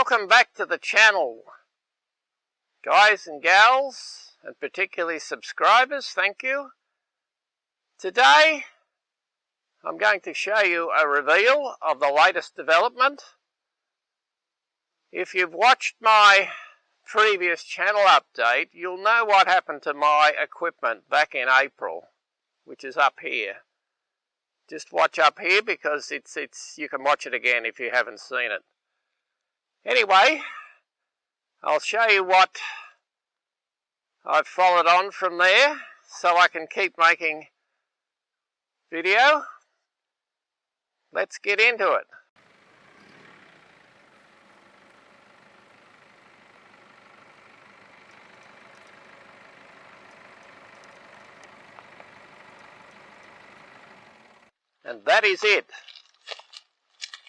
Welcome back to the channel, guys and gals, and particularly subscribers, thank you. Today I'm going to show you a reveal of the latest development. If you've watched my previous channel update, you'll know what happened to my equipment back in April, which is up here. Just watch up here because you can watch it again if you haven't seen it. Anyway, I'll show you what I've followed on from there so I can keep making video. Let's get into it. And that is it.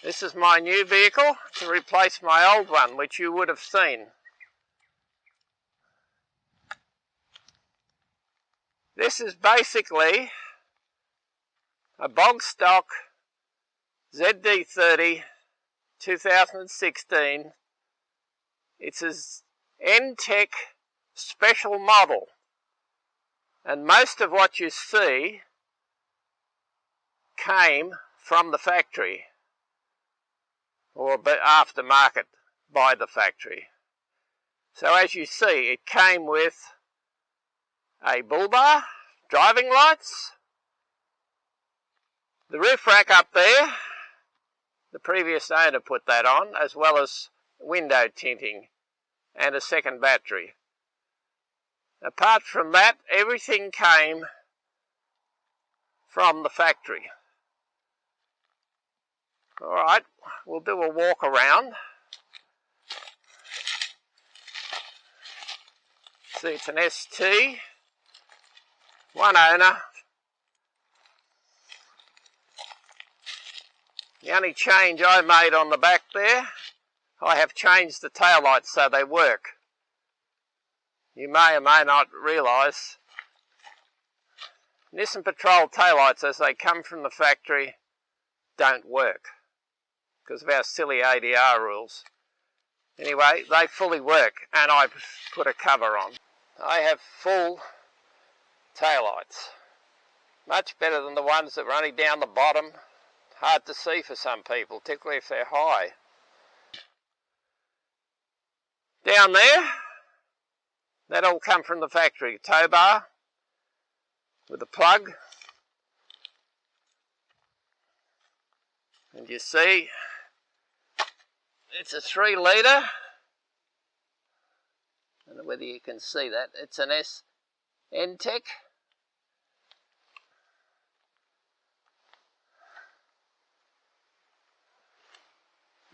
This is my new vehicle to replace my old one, which you would have seen. This is basically a bog stock ZD30 2016. It's an N-Tech special model, and most of what you see came from the factory or aftermarket by the factory. So as you see, it came with a bull bar, driving lights, the roof rack up there, the previous owner put that on, as well as window tinting and a second battery. Apart from that, everything came from the factory. Alright, we'll do a walk around. See, it's an ST, one owner. The only change I made on the back there, I have changed the taillights so they work. You may or may not realise, Nissan Patrol taillights as they come from the factory don't work because of our silly ADR rules. Anyway, they fully work, and I put a cover on. I have full taillights. Much better than the ones that were only down the bottom. Hard to see for some people, particularly if they're high. Down there, that all come from the factory. Tow bar with a plug. And you see, it's a 3 litre. I don't know whether you can see that. It's an N-Tech.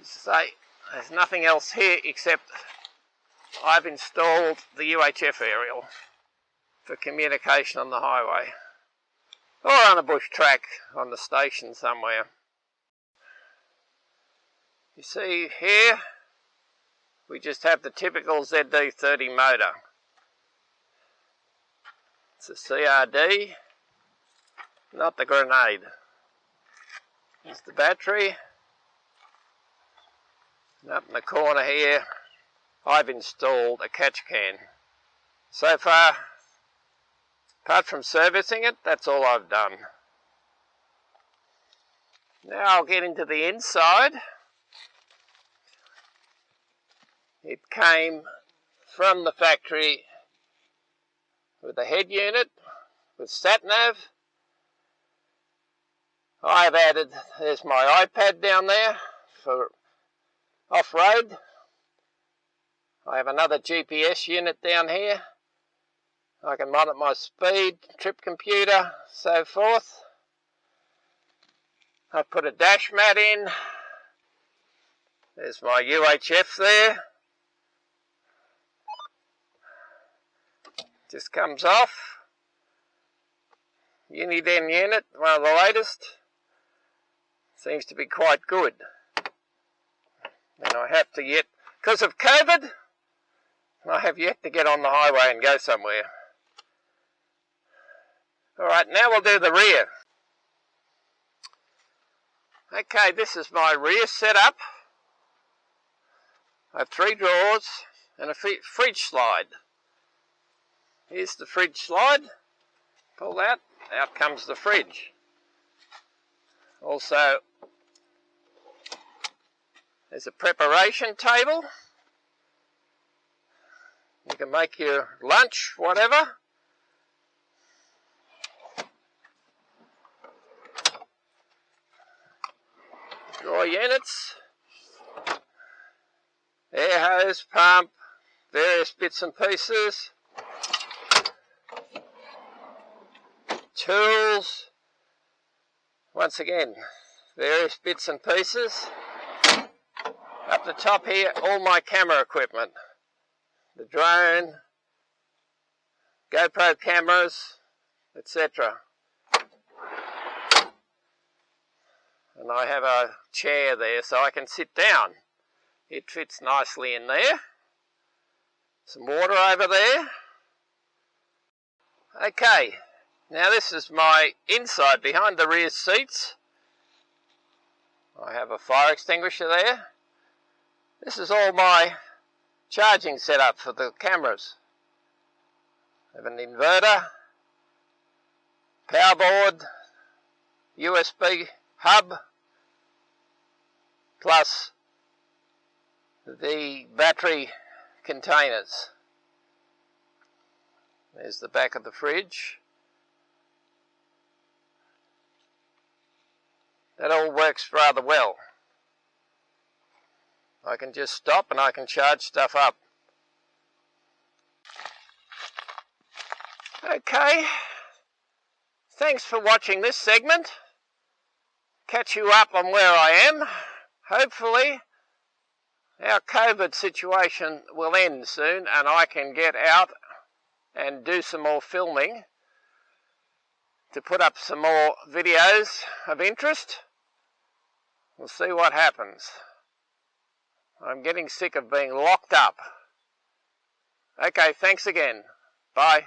Say, there's nothing else here except I've installed the UHF aerial for communication on the highway or on a bush track on the station somewhere. You see here, we just have the typical ZD30 motor. It's a CRD, not the Grenade. There's the battery. And up in the corner here, I've installed a catch can. So far, apart from servicing it, that's all I've done. Now I'll get into the inside. It came from the factory with a head unit, with sat-nav. I've added, there's my iPad down there for off-road. I have another GPS unit down here. I can monitor my speed, trip computer, so forth. I've put a dash mat in. There's my UHF there. Just comes off. Uniden unit, one of the latest. Seems to be quite good. And I have to yet, because of COVID, I have yet to get on the highway and go somewhere. Alright, now we'll do the rear. Okay, this is my rear setup. I have 3 drawers and a fridge slide. Here's the fridge slide. Pull that, out comes the fridge. Also, there's a preparation table. You can make your lunch, whatever. Drawer units, air hose, pump, various bits and pieces, tools, once again, various bits and pieces. Up the top here, all my camera equipment, the drone, GoPro cameras, etc. And I have a chair there so I can sit down. It fits nicely in there. Some water over there. Okay, now this is my inside behind the rear seats. I have a fire extinguisher there. This is all my charging setup for the cameras. I have an inverter, power board, USB hub, plus the battery containers. There's the back of the fridge. That all works rather well. I can just stop and I can charge stuff up. Okay, thanks for watching this segment. Catch you up on where I am. Hopefully our COVID situation will end soon and I can get out and do some more filming to put up some more videos of interest. We'll see what happens. I'm getting sick of being locked up. Okay, thanks again. Bye.